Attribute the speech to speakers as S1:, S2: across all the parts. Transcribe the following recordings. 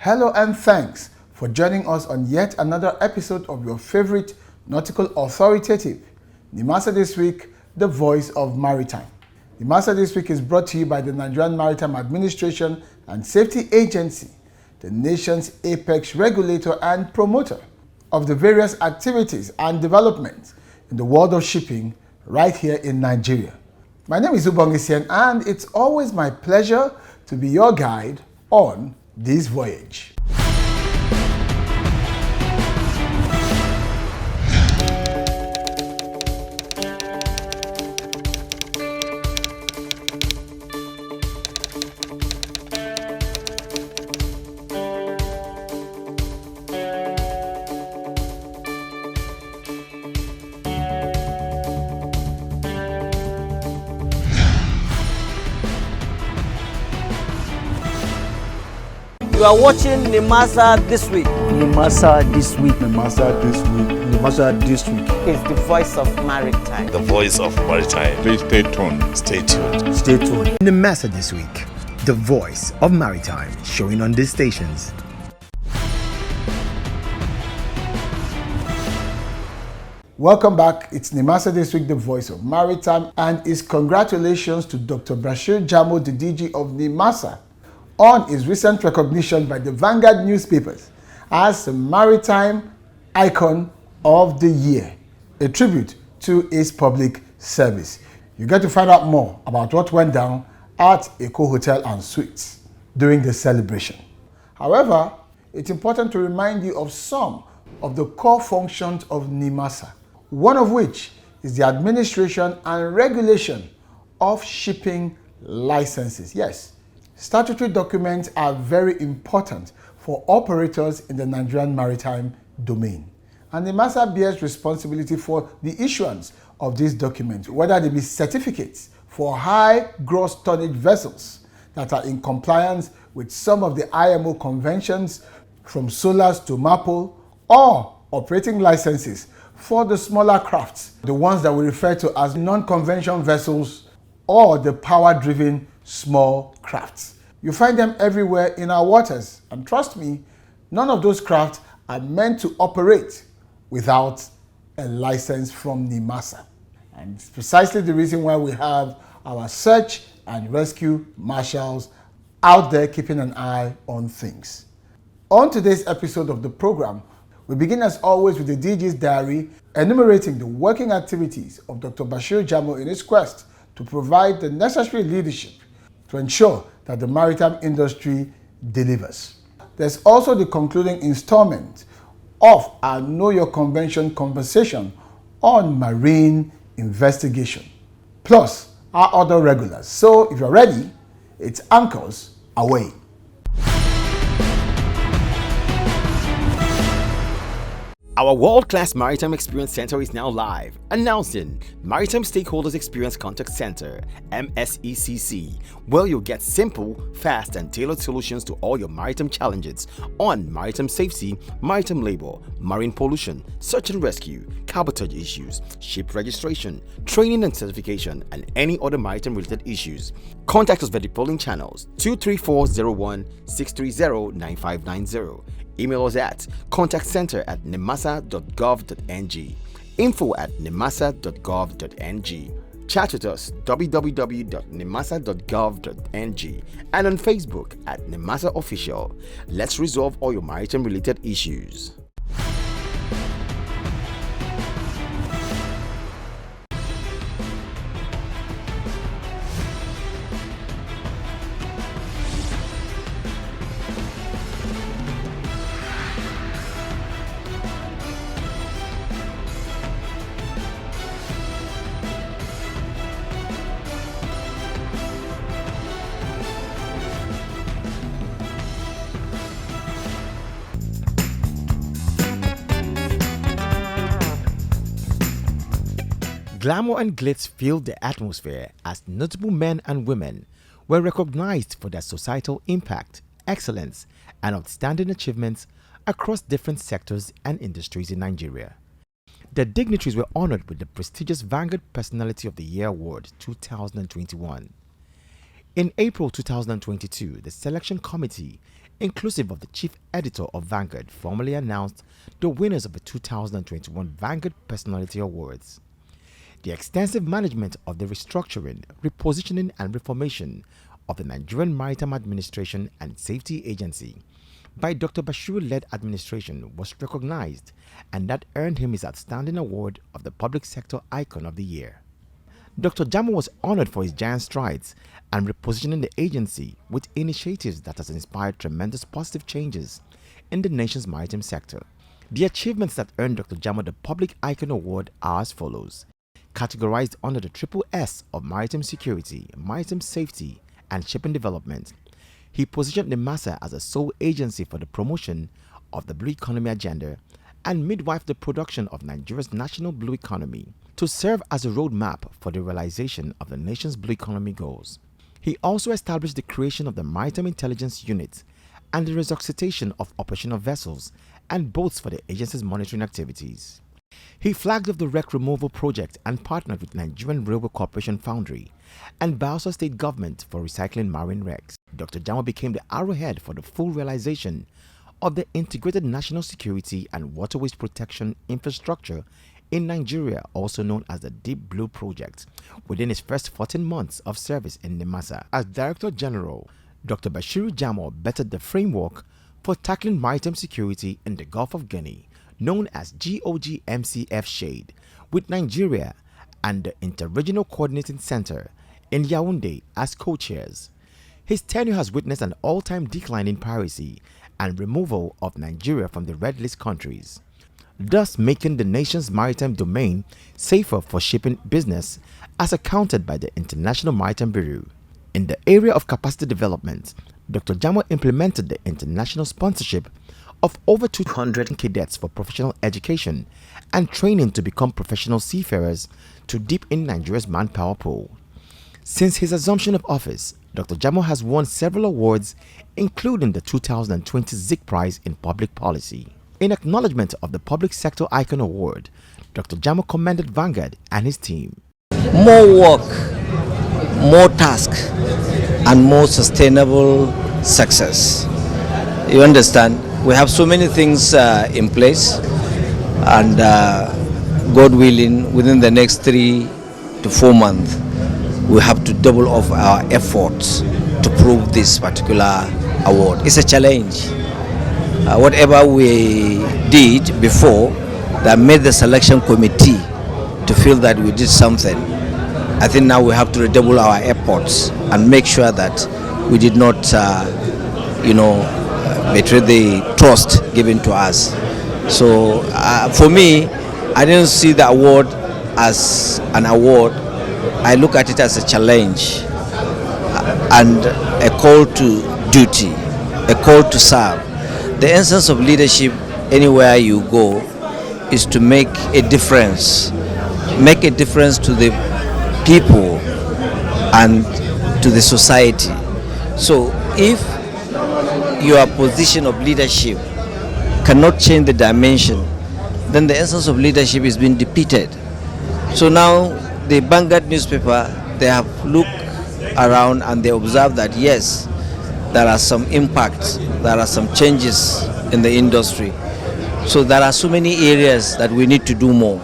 S1: Hello and thanks for joining us on yet another episode of your favorite nautical authoritative, Nimasa This Week, the voice of maritime. Nimasa This Week is brought to you by the Nigerian Maritime Administration and Safety Agency, the nation's apex regulator and promoter of the various activities and developments in the world of shipping right here in Nigeria. My name is Ubongisien, and it's always my pleasure to be your guide on this voyage.
S2: You are watching Nimasa This Week.
S3: Nimasa This Week.
S4: Nimasa This Week.
S3: Nimasa This Week.
S2: Is the voice of maritime.
S5: The voice of maritime.
S4: Please stay tuned.
S5: Stay tuned.
S3: Stay tuned.
S6: Nimasa This Week, the voice of maritime, showing on these stations.
S1: Welcome back. It's Nimasa This Week, the voice of maritime, and it's congratulations to Dr. Bashir Jamo, the DG of Nimasa, on his recent recognition by the Vanguard newspapers as the Maritime Icon of the Year, a tribute to his public service. You get to find out more about what went down at Eco Hotel and Suites during the celebration. However, it's important to remind you of some of the core functions of Nimasa, one of which is the administration and regulation of shipping licenses. Yes, statutory documents are very important for operators in the Nigerian maritime domain. And Nimasa bears responsibility for the issuance of these documents, whether they be certificates for high gross tonnage vessels that are in compliance with some of the IMO conventions from SOLAS to MAPO, or operating licenses for the smaller crafts, the ones that we refer to as non-convention vessels or the power-driven small crafts. You find them everywhere in our waters, and trust me, none of those crafts are meant to operate without a license from Nimasa. And it's precisely the reason why we have our search and rescue marshals out there keeping an eye on things. On today's episode of the program, we begin as always with the DG's diary enumerating the working activities of Dr. Bashir Jamo in his quest to provide the necessary leadership to ensure that the maritime industry delivers. There's also the concluding installment of our Know Your Convention conversation on marine investigation, plus our other regulars. So if you're ready, it's anchors away.
S6: Our world-class Maritime Experience Center is now live, announcing Maritime Stakeholders Experience Contact Center, MSECC, where you'll get simple, fast, and tailored solutions to all your maritime challenges on maritime safety, maritime labor, marine pollution, search and rescue, cabotage issues, ship registration, training and certification, and any other maritime-related issues. Contact us via the polling channels 23401-630-9590. Email us at contactcenter@nimasa.gov.ng, info@nimasa.gov.ng. Chat with us www.nimasa.gov.ng, and on Facebook at Nimasa Official. Let's resolve all your maritime related issues. Glamour and glitz filled the atmosphere as notable men and women were recognized for their societal impact, excellence, and outstanding achievements across different sectors and industries in Nigeria. The dignitaries were honored with the prestigious Vanguard Personality of the Year Award 2021. In April 2022, the selection committee inclusive of the chief editor of Vanguard, formally announced the winners of the 2021 Vanguard Personality Awards. The extensive management of the restructuring, repositioning and reformation of the Nigerian Maritime Administration and Safety Agency by Dr. Bashir-led administration was recognized, and that earned him his outstanding award of the Public Sector Icon of the Year. Dr. Jamo was honored for his giant strides and repositioning the agency with initiatives that has inspired tremendous positive changes in the nation's maritime sector. The achievements that earned Dr. Jamo the Public Icon Award are as follows. Categorized under the triple S of maritime security, maritime safety, and shipping development, he positioned Nimasa as a sole agency for the promotion of the blue economy agenda and midwife the production of Nigeria's national blue economy to serve as a roadmap for the realization of the nation's blue economy goals. He also established the creation of the Maritime Intelligence Unit and the resuscitation of operational vessels and boats for the agency's monitoring activities. He flagged off the wreck removal project and partnered with Nigerian Railway Corporation Foundry and Bayelsa State Government for recycling marine wrecks. Dr. Jamo became the arrowhead for the full realization of the Integrated National Security and Waterways Protection Infrastructure in Nigeria, also known as the Deep Blue Project, within his first 14 months of service in Nimasa. As Director General, Dr. Bashiru Jamo bettered the framework for tackling maritime security in the Gulf of Guinea, known as GOGMCF Shade, with Nigeria and the Interregional Coordinating Center in Yaoundé as co-chairs. His tenure has witnessed an all-time decline in piracy and removal of Nigeria from the red list countries, thus making the nation's maritime domain safer for shipping business as accounted by the International Maritime Bureau. In the area of capacity development, Dr. Jamo implemented the international sponsorship of over 200 cadets for professional education and training to become professional seafarers to deep in Nigeria's manpower pool. Since his assumption of office, Dr. Jamo has won several awards, including the 2020 Zik Prize in Public Policy. In acknowledgement of the Public Sector Icon Award, Dr. Jamo commended Vanguard and his team.
S5: More work, more tasks, and more sustainable success. You understand? We have so many things in place, and God willing, within the next 3 to 4 months, we have to double off our efforts to prove this particular award. It's a challenge. Whatever we did before that made the selection committee to feel that we did something, I think now we have to redouble our efforts and make sure that we did not, betray the trust given to us. So for me, I didn't see the award as an award. I look at it as a challenge and a call to duty, a call to serve. The essence of leadership anywhere you go is to make a difference to the people and to the society. So if your position of leadership cannot change the dimension, then the essence of leadership is being defeated. So now the Vanguard newspaper, they have looked around and they observe that yes, there are some impacts, there are some changes in the industry. So there are so many areas that we need to do more.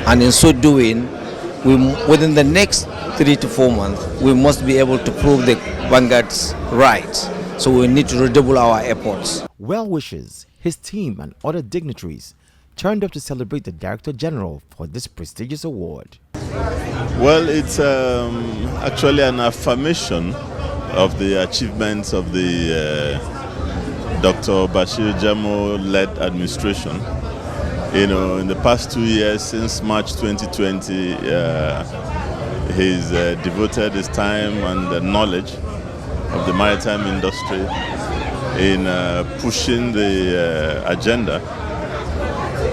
S5: And in so doing, within the next 3 to 4 months, we must be able to prove the Vanguard's right. So we need to redouble our efforts.
S6: Well wishers, his team and other dignitaries turned up to celebrate the Director General for this prestigious award.
S4: Well, it's actually an affirmation of the achievements of the Dr. Bashir Jamo-led administration. You know, in the past 2 years, since March 2020, he's devoted his time and knowledge of the maritime industry in pushing the agenda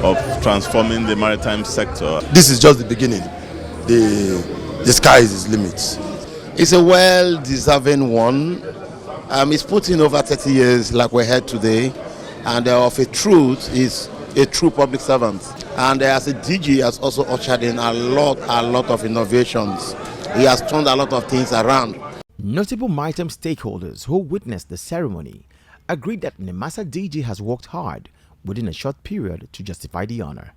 S4: of transforming the maritime sector.
S7: This is just the beginning. The sky is its limits. It's a well-deserving one. It's put in over 30 years, like we heard today, and of a truth, is a true public servant. And as a DG, has also ushered in a lot of innovations. He has turned a lot of things around.
S6: Notable maritime stakeholders who witnessed the ceremony agreed that Nimasa DG has worked hard within a short period to justify the honor.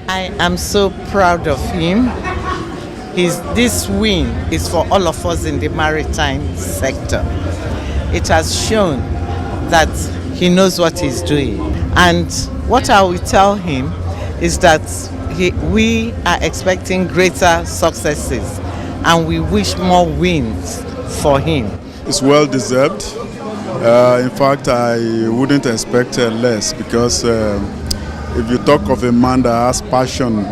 S8: I am so proud of him. This win is for all of us in the maritime sector. It has shown that he knows what he's doing. And what I will tell him is that we are expecting greater successes and we wish more wins for him.
S9: It's well deserved. In fact, I wouldn't expect less because if you talk of a man that has passion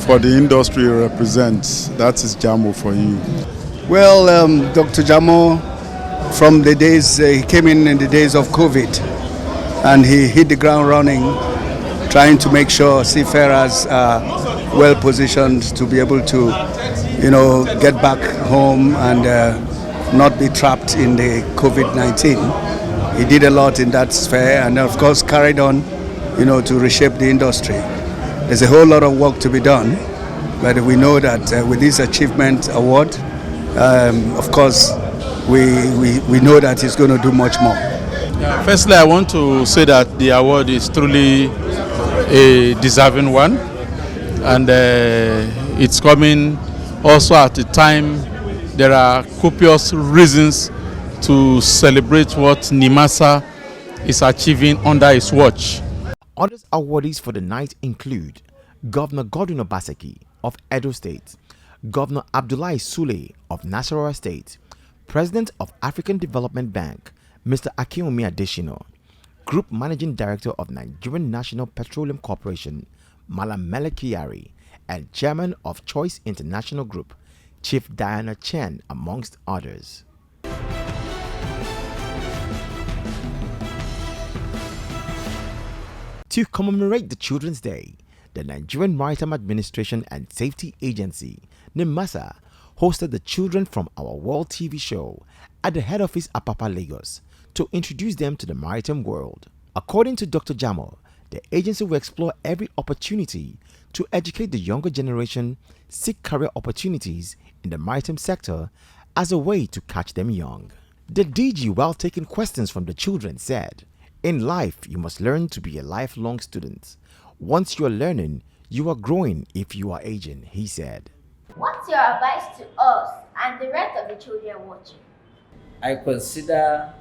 S9: for the industry he represents, that is Jamo for you.
S3: Well, Dr. Jamo, from the days he came in the days of COVID, and he hit the ground running, trying to make sure seafarers are well positioned to be able to, get back home and not be trapped in the COVID-19. He did a lot in that sphere, and of course carried on, to reshape the industry. There's a whole lot of work to be done, but we know that with this achievement award, of course, we know that he's going to do much more.
S9: Firstly, I want to say that the award is truly a deserving one, and it's coming also at a time there are copious reasons to celebrate what Nimasa is achieving under his watch.
S6: Others awardees for the night include Governor Godwin Obaseki of Edo State, Governor Abdullahi Sule of Nasarawa State, President of African Development Bank, Mr. Akinwumi Adeshino, Group Managing Director of Nigerian National Petroleum Corporation, Malam Melekiyari, and Chairman of Choice International Group, Chief Diana Chen, amongst others. To commemorate the Children's Day, the Nigerian Maritime Administration and Safety Agency, Nimasa, hosted the children from Our World TV show at the head office Apapa, Lagos, to introduce them to the maritime world. According to Dr. Jamo, the agency will explore every opportunity to educate the younger generation, seek career opportunities in the maritime sector as a way to catch them young. The DG, while taking questions from the children, said, "In life, you must learn to be a lifelong student. Once you are learning, you are growing if you are aging," he said.
S10: What's your advice to us and the rest of the children watching?
S11: I consider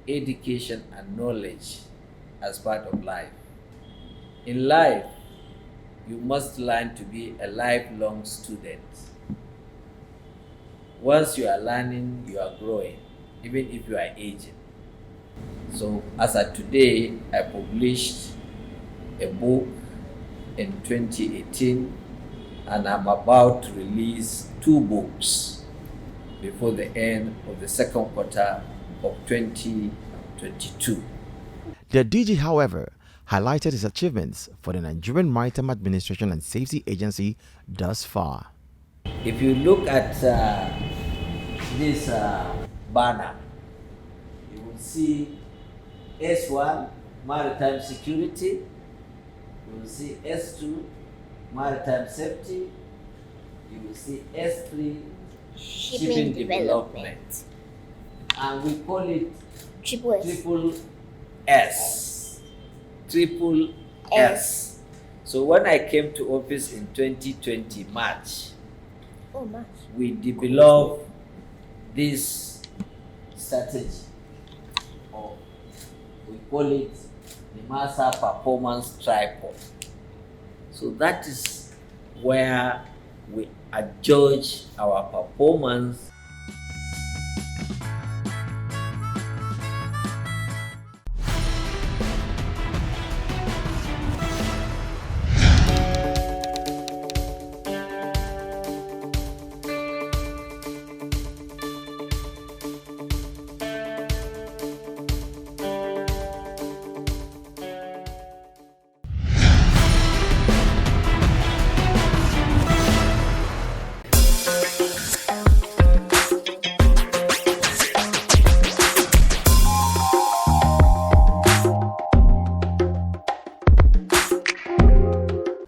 S11: education and knowledge as part of life. In life, you must learn to be a lifelong student. Once you are learning, you are growing, even if you are aging. So as of today, I published a book in 2018, and I'm about to release 2 books before the end of the second quarter of 2022.
S6: The DG, however, highlighted his achievements for the Nigerian Maritime Administration and Safety Agency thus far.
S11: If you look at this banner, you will see S1, Maritime Security. You will see S2, Maritime Safety. You will see S3, Shipping Development. And we call it Triple S. Triple S. So when I came to office in 2020 March, we developed this strategy, or we call it Nimasa Performance Tripod. So that is where we adjudge our performance.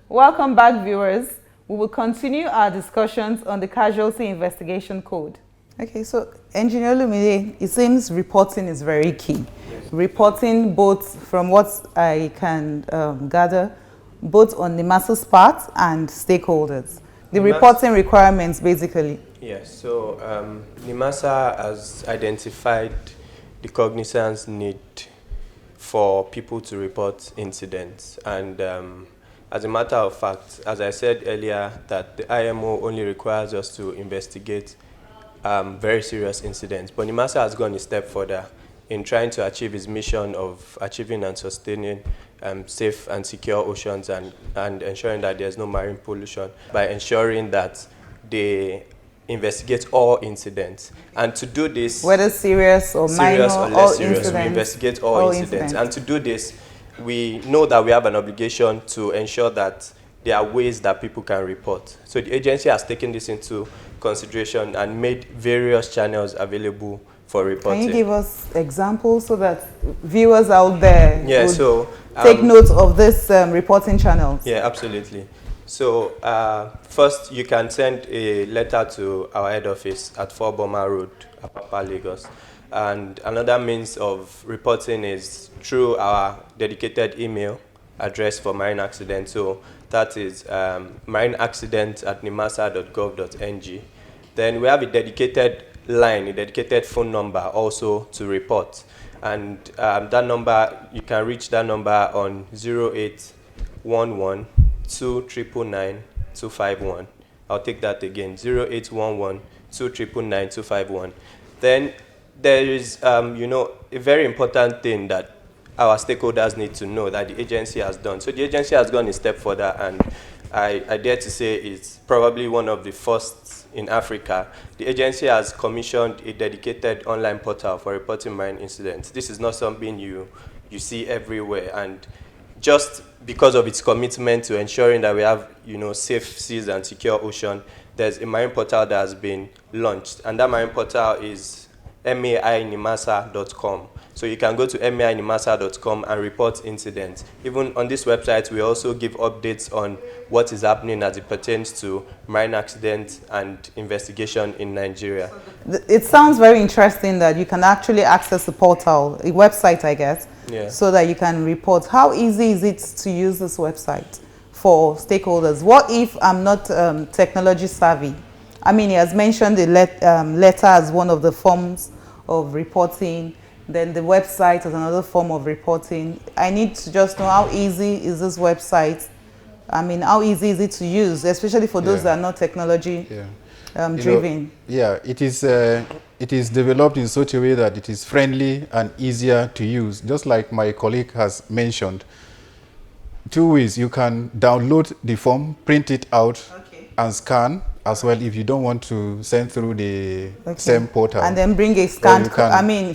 S12: Welcome back, viewers. We will continue our discussions on the Casualty Investigation Code.
S8: Okay, so Engineer Lumide, it seems reporting is very key. Reporting both from what I can gather, both on Nimasa's part and stakeholders. The reporting requirements basically.
S12: Yes, so Nimasa has identified the cognizance need for people to report incidents. And as a matter of fact, as I said earlier, that the IMO only requires us to investigate very serious incidents. But Nimasa has gone a step further in trying to achieve its mission of achieving and sustaining safe and secure oceans and ensuring that there's no marine pollution by ensuring that they investigate all incidents. And to do this,
S8: whether serious or minor,
S12: or less
S8: all
S12: serious,
S8: incidents,
S12: we investigate all incidents. And to do this, we know that we have an obligation to ensure that there are ways that people can report. So the agency has taken this into consideration and made various channels available for reporting.
S8: Can you give us examples so that viewers out there
S12: would
S8: take note of this reporting channels?
S12: Yeah, absolutely. So first, you can send a letter to our head office at 4 Boma Road, Apapa, Lagos. And another means of reporting is through our dedicated email address for marine accidents. So that is marineaccident@nimasa.gov.ng. Then we have a dedicated line, a dedicated phone number also to report. And that number, you can reach that number on 0811 299 251. I'll take that again, 0811 299 251. Then there is, a very important thing that our stakeholders need to know that the agency has done. So the agency has gone a step further, and I dare to say it's probably one of the first in Africa. The agency has commissioned a dedicated online portal for reporting marine incidents. This is not something you see everywhere, and just because of its commitment to ensuring that we have, safe seas and secure ocean, there's a marine portal that has been launched, and that marine portal is mainimasa.com. So you can go to mainimasa.com and report incidents. Even on this website, we also give updates on what is happening as it pertains to marine accidents and investigation in Nigeria.
S8: It sounds very interesting that you can actually access the portal, a website, I guess, so that you can report. How easy is it to use this website for stakeholders? What if I'm not technology savvy? I mean, he has mentioned the letter as one of the forms of reporting. Then the website is another form of reporting. I need to just know how easy is this website? I mean, how easy is it to use, especially for those that are not technology driven?
S9: It is developed in such a way that it is friendly and easier to use. Just like my colleague has mentioned, 2 ways. You can download the form, print it out, and scan as well if you don't want to send through the same portal.
S8: And then bring a scanned,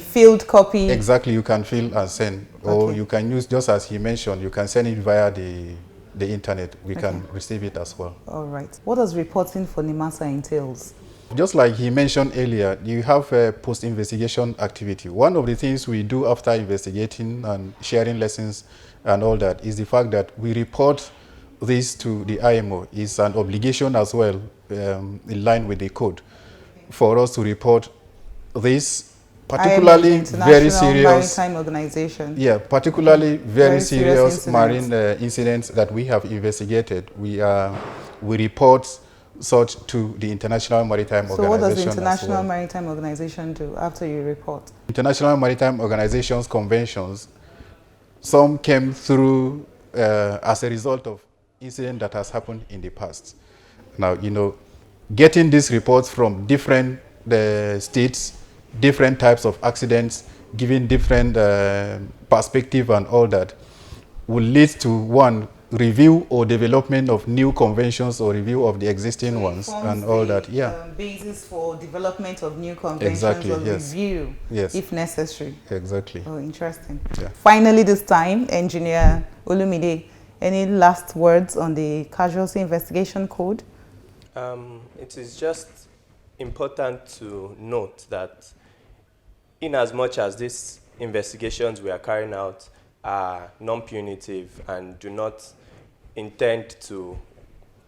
S8: filled copy.
S9: Exactly, you can fill and send. Or you can use, just as he mentioned, you can send it via the internet. We can receive it as well.
S8: All right. What does reporting for Nimasa entails?
S9: Just like he mentioned earlier, you have a post-investigation activity. One of the things we do after investigating and sharing lessons and all that is the fact that we report this to the IMO. It's an obligation as well, in line with the code, for us to report this, particularly very serious
S8: maritime organization.
S9: Yeah, particularly very serious marine incidents that we have investigated. We report such to the International Maritime Organization.
S8: So what does the International Maritime Organization do after you report?
S9: International Maritime Organization's conventions, some came through as a result of incident that has happened in the past. Now, getting these reports from different states, different types of accidents, giving different perspective and all that, will lead to one, review or development of new conventions or review of the existing ones and all that.
S8: Basis for development of new conventions or review, if necessary.
S9: Exactly.
S8: Oh, interesting. Finally, this time, Engineer Olumide, any last words on the Casualty Investigation Code?
S12: It is just important to note that in as much as these investigations we are carrying out are non-punitive and do not intend to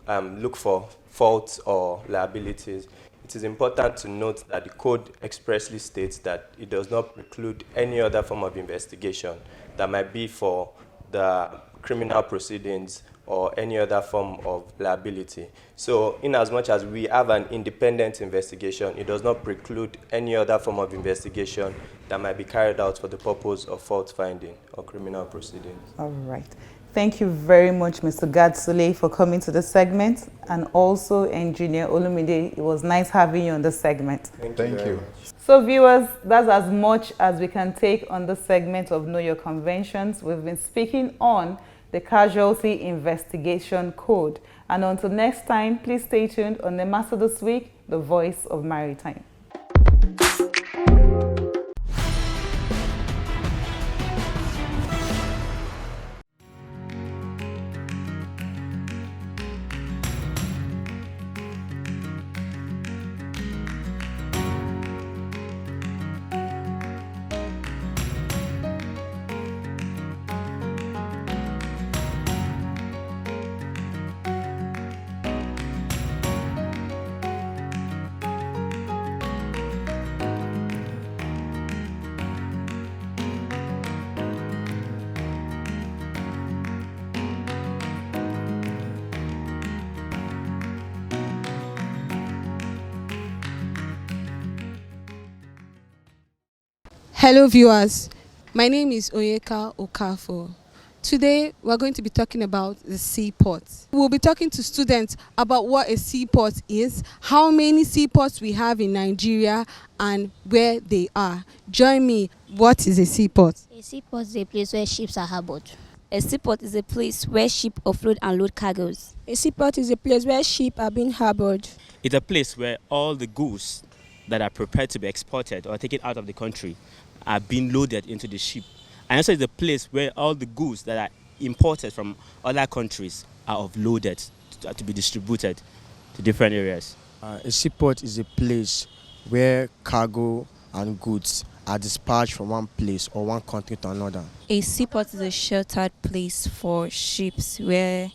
S12: look for faults or liabilities, it is important to note that the code expressly states that it does not preclude any other form of investigation that might be for the criminal proceedings or any other form of liability. So in as much as we have an independent investigation, it does not preclude any other form of investigation that might be carried out for the purpose of fault finding or criminal proceedings.
S13: All right. Thank you very much, Mr. Gadsule, for coming to the segment, and also Engineer Olumide. It was nice having you on the segment.
S12: Thank you.
S13: So viewers, that's as much as we can take on the segment of Know Your Conventions. We've been speaking on the Casualty Investigation Code. And until next time, please stay tuned on Nimasa This Week, the voice of maritime.
S14: Hello viewers, my name is Onyeka Okafor. Today we're going to be talking about the seaport. We'll be talking to students about what a seaport is, how many seaports we have in Nigeria, and where they are. Join me. What is a seaport?
S15: A seaport is a place where ships are harbored. A seaport is a place where ships offload and load cargoes.
S16: A seaport is a place where ships are being harbored.
S17: It's a place where all the goods that are prepared to be exported or taken out of the country are being loaded into the ship. And also it's a place where all the goods that are imported from other countries are offloaded to be distributed to different areas.
S18: A seaport is a place where cargo and goods are dispatched from one place or one country to another.
S19: A seaport is a sheltered place for ships where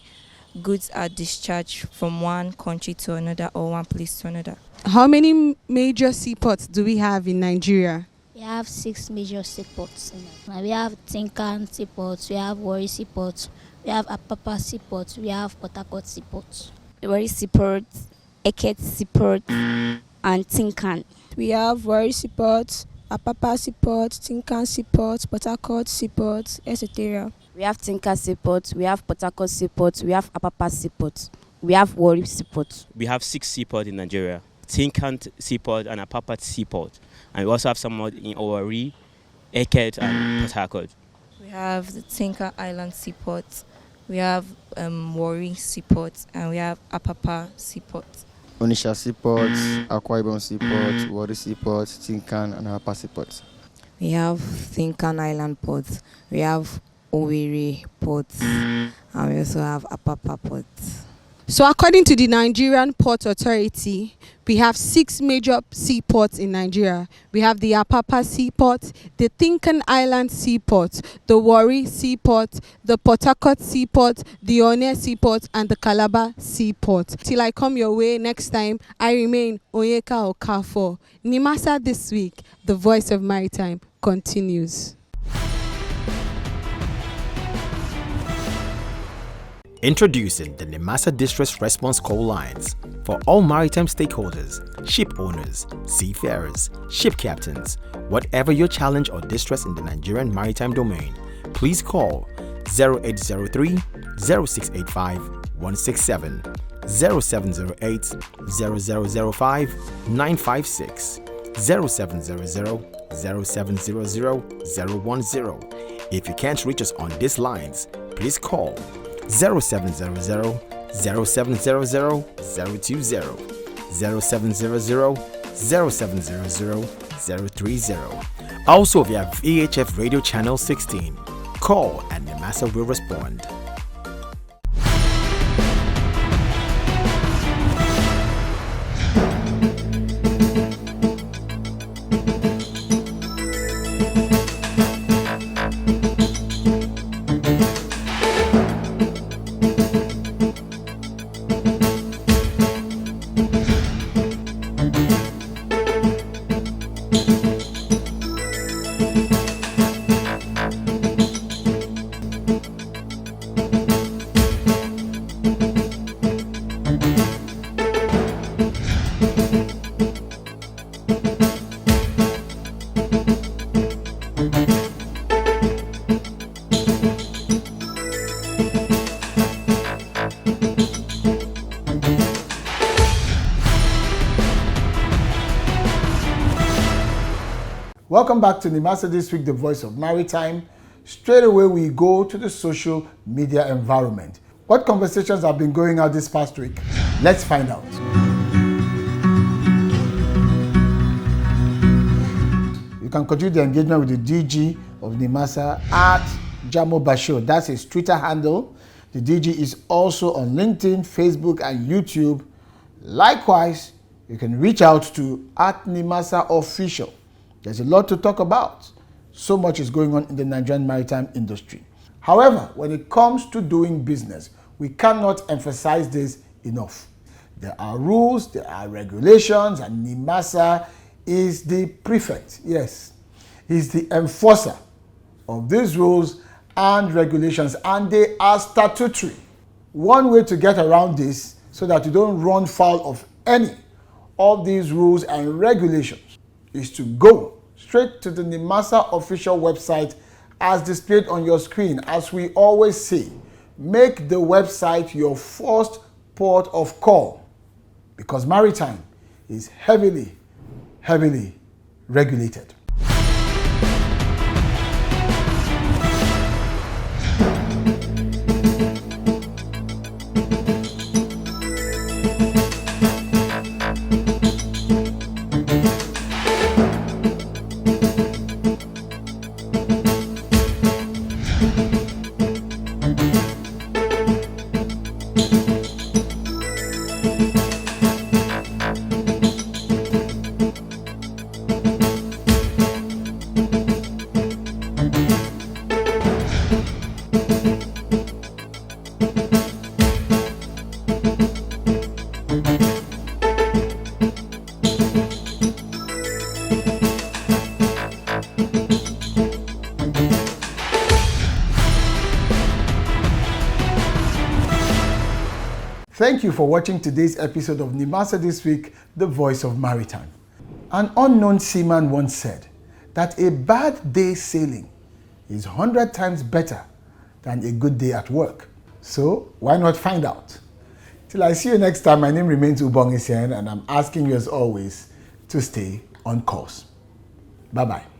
S19: goods are discharged from one country to another or one place to another.
S14: How many major seaports do we have in Nigeria?
S10: We have 6 major seaports. We have Tinkan Seaport, we have Warri Seaport, we have Apapa Seaport, we have Port Harcourt Seaport.
S15: Warri Seaport, Eket Seaport, and Tinkan.
S16: We have Warri Seaport, Apapa Seaport, Tinkan Seaport, Port Harcourt Seaport, etc.
S15: We have Tinkan Seaport, we have Port Harcourt Seaport, we have Apapa Seaport, we have Warri Seaport.
S17: We have 6 seaports in Nigeria: Tinkan Seaport and Apapa Seaport. And we also have some more in Warri, Eket, and Port Harcourt.
S19: We have the Tinkan Island Seaport, we have Warri Seaport, and we have Apapa Seaport.
S18: Onitsha Seaport, Akwa Ibom Seaport, Warri Seaport, Tinkan, and Apapa Seaport.
S20: We have Tinkan Island Port, we have Owerri Port, and we also have Apapa Port.
S14: So according to the Nigerian Port Authority, we have 6 major seaports in Nigeria. We have the Apapa Seaport, the Tinkan Island Seaport, the Warri Seaport, the Port Harcourt Seaport, the Onne Seaport, and the Calabar Seaport. Till I come your way next time, I remain Onyeka Okafor. Nimasa This Week, the voice of maritime, continues.
S6: Introducing the Nimasa Distress Response Call Lines for all maritime stakeholders, ship owners, seafarers, ship captains. Whatever your challenge or distress in the Nigerian maritime domain, please call 0803 0685 167, 0708 0005 956, 0700 0700 010. If you can't reach us on these lines, please call 0700 0700 020, 0700 0700 030. Also via VHF Radio Channel 16. Call and Nimasa will respond.
S1: Welcome back to Nimasa This Week, the voice of maritime. Straight away, we go to the social media environment. What conversations have been going on this past week? Let's find out. You can continue the engagement with the DG of Nimasa at Jamo Bashir. That's his Twitter handle. The DG is also on LinkedIn, Facebook, and YouTube. Likewise, you can reach out to at Nimasa Official. There's a lot to talk about. So much is going on in the Nigerian maritime industry. However, when it comes to doing business, we cannot emphasize this enough. There are rules, there are regulations, and Nimasa is the prefect. Yes, he's the enforcer of these rules and regulations, and they are statutory. One way to get around this so that you don't run foul of any of these rules and regulations is to go straight to the Nimasa official website as displayed on your screen. As we always say, make the website your first port of call, because maritime is heavily regulated. Thank you for watching today's episode of Nimasa This Week, the voice of maritime. An unknown seaman once said that a bad day sailing is 100 times better than a good day at work. So why not find out? Till I see you next time, my name remains Ubong Isen, and I'm asking you as always to stay on course. Bye-bye.